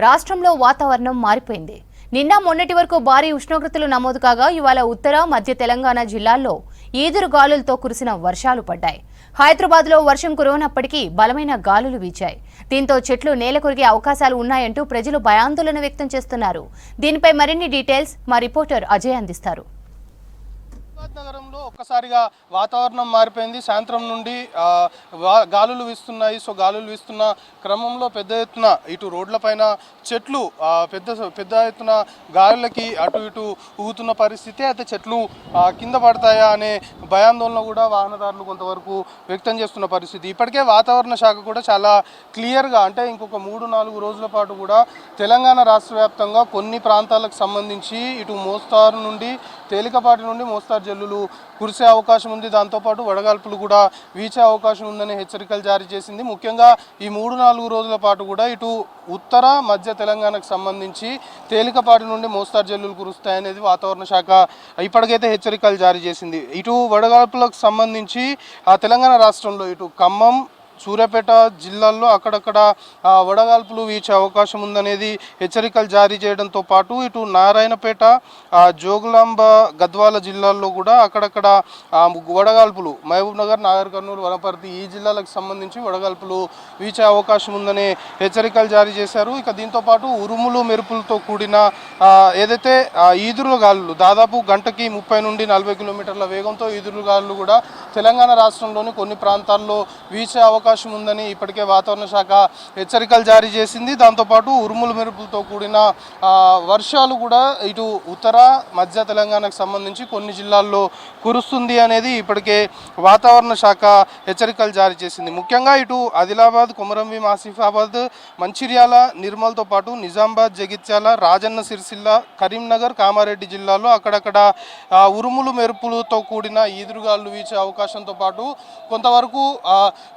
రాష్ట్రంలో వాతావరణం మారిపోయింది. నిన్న మొన్నటి వరకు భారీ ఉష్ణోగ్రతలు నమోదు కాగా ఇవాళ ఉత్తర మధ్య తెలంగాణ జిల్లాల్లో ఈదురు గాలులతో కురిసిన వర్షాలు పడ్డాయి. హైదరాబాద్లో వర్షం కురవనప్పటికీ బలమైన గాలులు వీచాయి. దీంతో చెట్లు నేల కొరిగే అవకాశాలు ఉన్నాయంటూ ప్రజలు భయాందోళన వ్యక్తం చేస్తున్నారు. దీనిపై మరిన్ని డీటెయిల్స్ మా రిపోర్టర్ అజయ్ అందిస్తారు. నగరంలో ఒక్కసారిగా వాతావరణం మారిపోయింది. సాయంత్రం నుండి గాలులు వీస్తున్నాయి. సో గాలులు వీస్తున్న క్రమంలో పెద్ద ఎత్తున ఇటు రోడ్లపైన చెట్లు పెద్ద ఎత్తున గాలులకి అటు ఇటు ఊగుతున్న పరిస్థితి. అయితే చెట్లు కింద పడతాయా అనే భయాందోళన కూడా వాహనదారులు కొంతవరకు వ్యక్తం చేస్తున్న పరిస్థితి. ఇప్పటికే వాతావరణ శాఖ కూడా చాలా క్లియర్గా, అంటే ఇంకొక 3-4 రోజుల పాటు కూడా తెలంగాణ రాష్ట్ర వ్యాప్తంగా కొన్ని ప్రాంతాలకు సంబంధించి ఇటు మోస్తారు నుండి తేలికపాటి నుండి మోస్తారు జల్లులు కురిసే అవకాశం ఉంది. దాంతోపాటు వడగాల్పులు కూడా వీచే అవకాశం ఉందని హెచ్చరికలు జారీ చేసింది. ముఖ్యంగా ఈ 3-4 రోజుల పాటు కూడా ఇటు ఉత్తర మధ్య తెలంగాణకు సంబంధించి తేలికపాటి నుండి మోస్తారు జల్లులు కురుస్తాయనేది వాతావరణ శాఖ ఇప్పటికైతే హెచ్చరికలు జారీ చేసింది. ఇటు వడగాల్పులకు సంబంధించి తెలంగాణ రాష్ట్రంలో ఇటు ఖమ్మం, సూర్యాపేట జిల్లాల్లో అక్కడక్కడ వడగాల్పులు వీచే అవకాశం ఉందనేది హెచ్చరికలు జారీ చేయడంతో పాటు ఇటు నారాయణపేట, జోగులాంబ, గద్వాల జిల్లాల్లో కూడా అక్కడక్కడ వడగాల్పులు, మహబూబ్ నగర్, నాగర్ కర్నూలు, వనపర్తి ఈ జిల్లాలకు సంబంధించి వడగాల్పులు వీచే అవకాశం ఉందనే హెచ్చరికలు జారీ చేశారు. ఇక దీంతోపాటు ఉరుములు మెరుపులతో కూడిన ఏదైతే ఈదురుగాలులు దాదాపు గంటకి 30 నుండి 40 కిలోమీటర్ల వేగంతో ఈదురుగాలులు కూడా తెలంగాణ రాష్ట్రంలోని కొన్ని ప్రాంతాల్లో వీచే అవకాశం ఉందని ఇప్పటికే వాతావరణ శాఖ హెచ్చరికలు జారీ చేసింది. దాంతోపాటు ఉరుములు మెరుపులతో కూడిన వర్షాలు కూడా ఇటు ఉత్తర మధ్య తెలంగాణకు సంబంధించి కొన్ని జిల్లాల్లో కురుస్తుంది అనేది ఇప్పటికే వాతావరణ శాఖ హెచ్చరికలు జారీ చేసింది. ముఖ్యంగా ఇటు ఆదిలాబాద్, కొమరంభీం, ఆసిఫాబాద్, మంచిర్యాల, నిర్మల్తో పాటు నిజామాబాద్, జగిత్యాల, రాజన్న సిరిసిల్ల, కరీంనగర్, కామారెడ్డి జిల్లాల్లో అక్కడక్కడ ఉరుములు మెరుపులతో కూడిన ఈదురుగాలు వీచే అవకాశంతో పాటు కొంతవరకు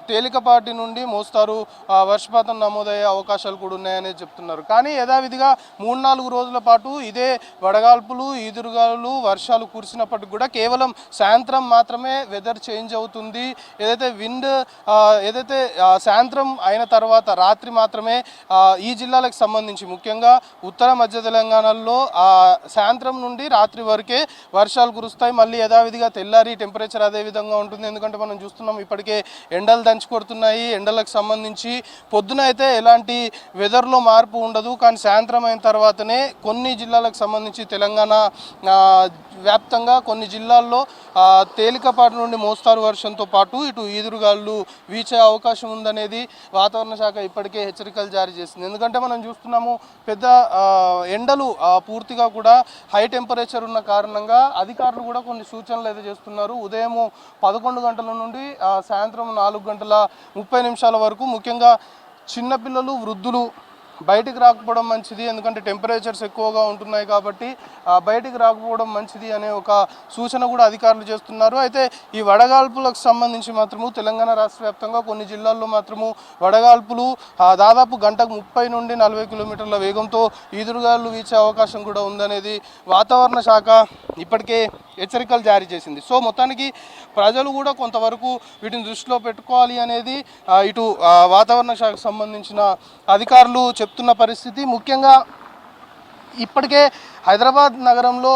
తేలికపాటి నుండి మోస్తారు వర్షపాతం నమోదయ్యే అవకాశాలు కూడా ఉన్నాయని చెప్తున్నారు. కానీ యథావిధిగా 3-4 రోజుల పాటు ఇదే వడగాల్పులు, ఈదురుగాలు, వర్షాలు కురిసినప్పటికి కూడా కేవలం సాయంత్రం మాత్రమే వెదర్ చేంజ్ అవుతుంది. ఏదైతే సాయంత్రం అయిన తర్వాత రాత్రి మాత్రమే ఈ జిల్లాలకు సంబంధించి ముఖ్యంగా ఉత్తర మధ్య తెలంగాణలో సాయంత్రం నుండి రాత్రి వరకే వర్షాలు కురుస్తాయి. మళ్ళీ యథావిధిగా తెల్లారి టెంపరేచర్ అదే విధంగా ఉంటుంది. ఎందుకంటే మనం చూస్తున్నాం ఇప్పటికే ఎండలు దంచి కొడుతున్నాయి. ఎండలకు సంబంధించి పొద్దున అయితే ఎలాంటి వెదర్లో మార్పు ఉండదు. కానీ సాయంత్రం అయిన తర్వాతనే కొన్ని జిల్లాలకు సంబంధించి తెలంగాణ వ్యాప్తంగా కొన్ని జిల్లాల్లో తేలికపాటి నుండి మోస్తారు వర్షంతో పాటు ఇటు ఈదురుగాలు వీచే అవకాశం ఉందనేది వాతావరణ శాఖ ఇప్పటికే హెచ్చరికలు జారీ చేసింది. ఎందుకంటే మనం చూస్తున్నాము పెద్ద ఎండలు పూర్తిగా కూడా హై టెంపరేచర్ ఉన్న కారణంగా అధికారులు కూడా కొన్ని సూచనలు అయితే చేస్తున్నారు. ఉదయం 11 గంటల నుండి సాయంత్రం 4:30 వరకు ముఖ్యంగా చిన్నపిల్లలు, వృద్ధులు బయటికి రాకపోవడం మంచిది. ఎందుకంటే టెంపరేచర్స్ ఎక్కువగా ఉంటున్నాయి కాబట్టి బయటికి రాకపోవడం మంచిది అనే ఒక సూచన కూడా అధికారులు చేస్తున్నారు. అయితే ఈ వడగాల్పులకు సంబంధించి మాత్రము తెలంగాణ రాష్ట్ర వ్యాప్తంగా కొన్ని జిల్లాల్లో మాత్రము వడగాల్పులు దాదాపు గంటకు 30 నుండి 40 కిలోమీటర్ల వేగంతో ఈదురుగాలు వీచే అవకాశం కూడా ఉందనేది వాతావరణ శాఖ ఇప్పటికే హెచ్చరికలు జారీ చేసింది. సో మొత్తానికి ప్రజలు కూడా కొంతవరకు వీటిని దృష్టిలో పెట్టుకోవాలి అనేది ఇటు వాతావరణ శాఖకు సంబంధించిన అధికారులు చెప్తున్న పరిస్థితి. ముఖ్యంగా ఇప్పటికే హైదరాబాద్ నగరంలో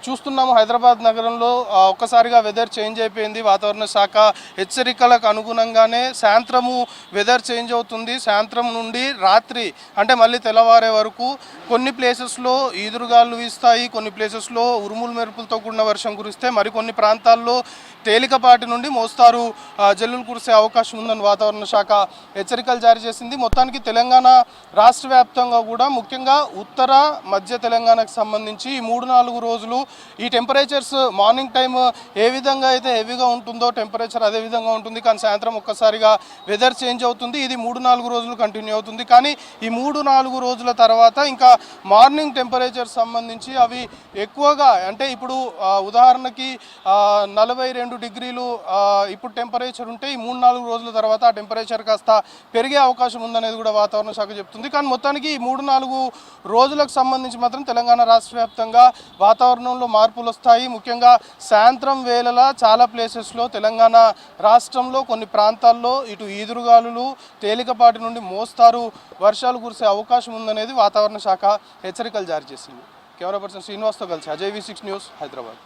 చూస్తున్నాము. హైదరాబాద్ నగరంలో ఒక్కసారిగా వెదర్ చేంజ్ అయిపోయింది. వాతావరణ శాఖ హెచ్చరికలకు అనుగుణంగానే సాయంత్రము వెదర్ చేంజ్ అవుతుంది. సాయంత్రం నుండి రాత్రి అంటే మళ్ళీ తెల్లవారే వరకు కొన్ని ప్లేసెస్లో ఈదురుగాలు వీస్తాయి, కొన్ని ప్లేసెస్లో ఉరుములు మెరుపులతో కూడిన వర్షం కురిస్తే మరికొన్ని ప్రాంతాల్లో తేలికపాటి నుండి మోస్తారు జల్లులు కురిసే అవకాశం ఉందని వాతావరణ శాఖ హెచ్చరికలు జారీ చేసింది. మొత్తానికి తెలంగాణ రాష్ట్ర వ్యాప్తంగా కూడా ముఖ్యంగా ఉత్తర మధ్య తెలంగాణకు సంబంధించి ఈ 3-4 రోజులు ఈ టెంపరేచర్స్ మార్నింగ్ టైం ఏ విధంగా అయితే హెవీగా ఉంటుందో టెంపరేచర్ అదే విధంగా ఉంటుంది. కానీ సాయంత్రం ఒక్కసారిగా వెదర్ చేంజ్ అవుతుంది. ఇది 3-4 రోజులు కంటిన్యూ అవుతుంది. కానీ ఈ 3-4 రోజుల తర్వాత ఇంకా మార్నింగ్ టెంపరేచర్ సంబంధించి అవి ఎక్కువగా, అంటే ఇప్పుడు ఉదాహరణకి 42 డిగ్రీలు ఇప్పుడు టెంపరేచర్ ఉంటే ఈ 3-4 రోజుల తర్వాత ఆ టెంపరేచర్ కాస్త పెరిగే అవకాశం ఉందనేది కూడా వాతావరణ శాఖ చెప్తుంది. కానీ మొత్తానికి ఈ 3-4 రోజులకు సంబంధించి మాత్రం తెలంగాణ తెలంగాణ రాష్ట్ర వ్యాప్తంగా వాతావరణంలో మార్పులు వస్తాయి. ముఖ్యంగా సాయంత్రం వేళల చాలా ప్లేసెస్లో తెలంగాణ రాష్ట్రంలో కొన్ని ప్రాంతాల్లో ఇటు ఈదురుగాలులు తేలికపాటి నుండి మోస్తారు వర్షాలు కురిసే అవకాశం ఉందనేది వాతావరణ శాఖ హెచ్చరికలు జారీ చేసింది. కెమెరా పర్సన్ శ్రీనివాస్తో కలిసి అజయ్ V6 న్యూస్, హైదరాబాద్.